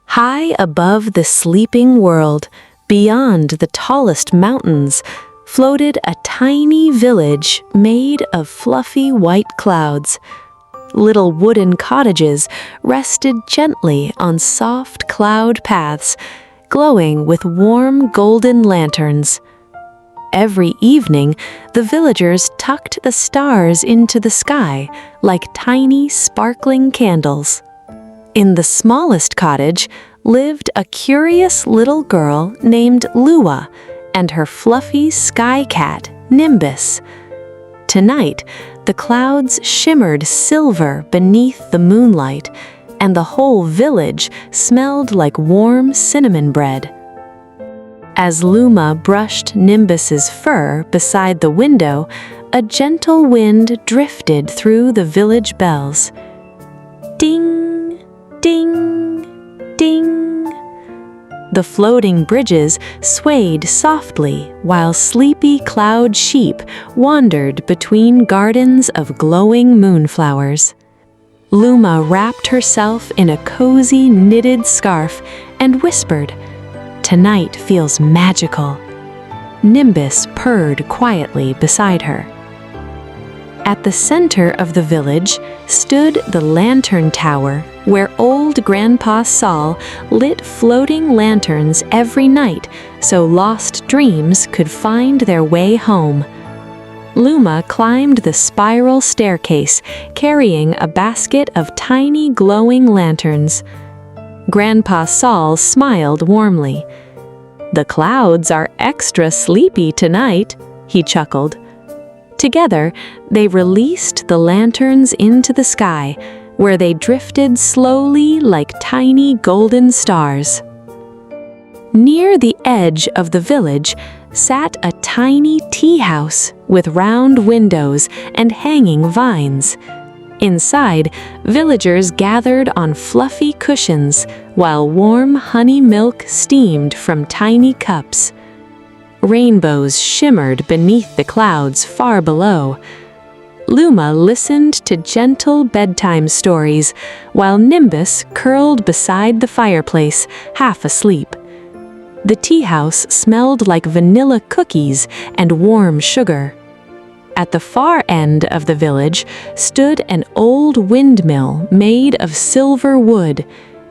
High above the sleeping world, beyond the tallest mountains, floated a tiny village made of fluffy white clouds. Little wooden cottages rested gently on soft cloud paths, glowing with warm golden lanterns. Every evening, the villagers tucked the stars into the sky like tiny sparkling candles. In the smallest cottage lived a curious little girl named Luma and her fluffy sky cat, Nimbus. Tonight, the clouds shimmered silver beneath the moonlight, and the whole village smelled like warm cinnamon bread. As Luma brushed Nimbus's fur beside the window, a gentle wind drifted through the village bells. Ding, ding, ding. The floating bridges swayed softly while sleepy cloud sheep wandered between gardens of glowing moonflowers. Luma wrapped herself in a cozy knitted scarf and whispered, "Tonight feels magical." Nimbus purred quietly beside her. At the center of the village stood the lantern tower, where old Grandpa Sol lit floating lanterns every night so lost dreams could find their way home. Luma climbed the spiral staircase, carrying a basket of tiny glowing lanterns. Grandpa Sol smiled warmly. "The clouds are extra sleepy tonight," he chuckled. Together, they released the lanterns into the sky, where they drifted slowly like tiny golden stars. Near the edge of the village sat a tiny tea house with round windows and hanging vines. Inside, villagers gathered on fluffy cushions while warm honey milk steamed from tiny cups. Rainbows shimmered beneath the clouds far below. Luma listened to gentle bedtime stories while Nimbus curled beside the fireplace, half asleep. The tea house smelled like vanilla cookies and warm sugar. At the far end of the village stood an old windmill made of silver wood.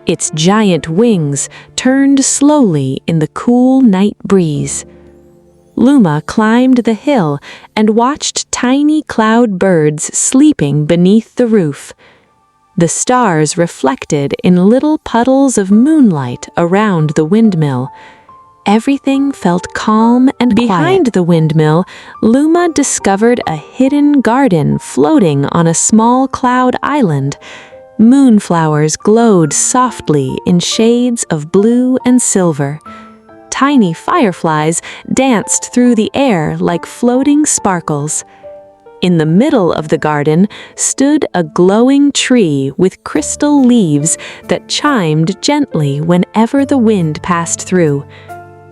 Its giant wings turned slowly in the cool night breeze. Luma climbed the hill and watched tiny cloud birds sleeping beneath the roof. The stars reflected in little puddles of moonlight around the windmill. Everything felt calm and quiet. Behind the windmill, Luma discovered a hidden garden floating on a small cloud island. Moonflowers glowed softly in shades of blue and silver. Tiny fireflies danced through the air like floating sparkles. In the middle of the garden stood a glowing tree with crystal leaves that chimed gently whenever the wind passed through.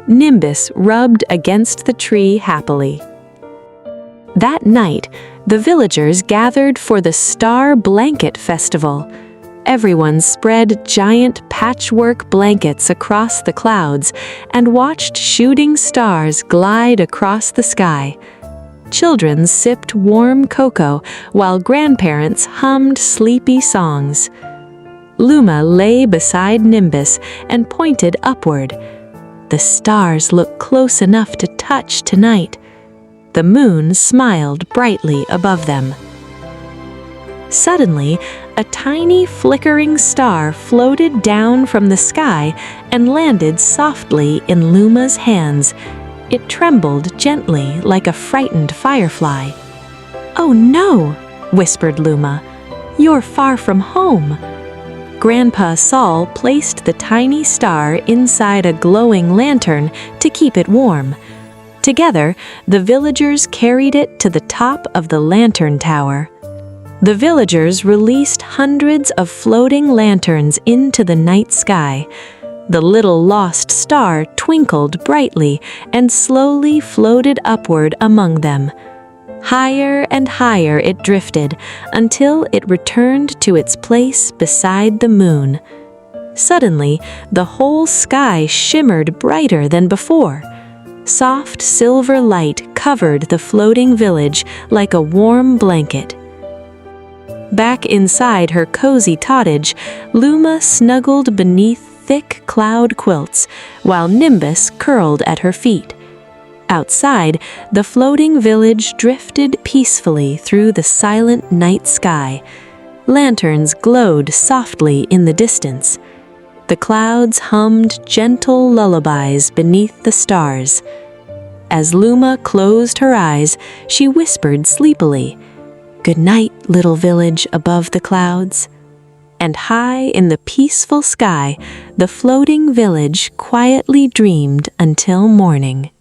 Nimbus rubbed against the tree happily. That night, the villagers gathered for the Star Blanket Festival. Everyone spread giant patchwork blankets across the clouds and watched shooting stars glide across the sky. Children sipped warm cocoa while grandparents hummed sleepy songs. Luma lay beside Nimbus and pointed upward. The stars look close enough to touch tonight. The moon smiled brightly above them. Suddenly, a tiny flickering star floated down from the sky and landed softly in Luma's hands. It trembled gently like a frightened firefly. "Oh no," whispered Luma. "You're far from home." Grandpa Sol placed the tiny star inside a glowing lantern to keep it warm. Together, the villagers carried it to the top of the lantern tower. The villagers released hundreds of floating lanterns into the night sky. The little lost star twinkled brightly and slowly floated upward among them. Higher and higher it drifted until it returned to its place beside the moon. Suddenly, the whole sky shimmered brighter than before. Soft silver light covered the floating village like a warm blanket. Back inside her cozy cottage, Luma snuggled beneath thick cloud quilts, while Nimbus curled at her feet. Outside, the floating village drifted peacefully through the silent night sky. Lanterns glowed softly in the distance. The clouds hummed gentle lullabies beneath the stars. As Luma closed her eyes, she whispered sleepily, "Good night, little village above the clouds." And high in the peaceful sky, the floating village quietly dreamed until morning.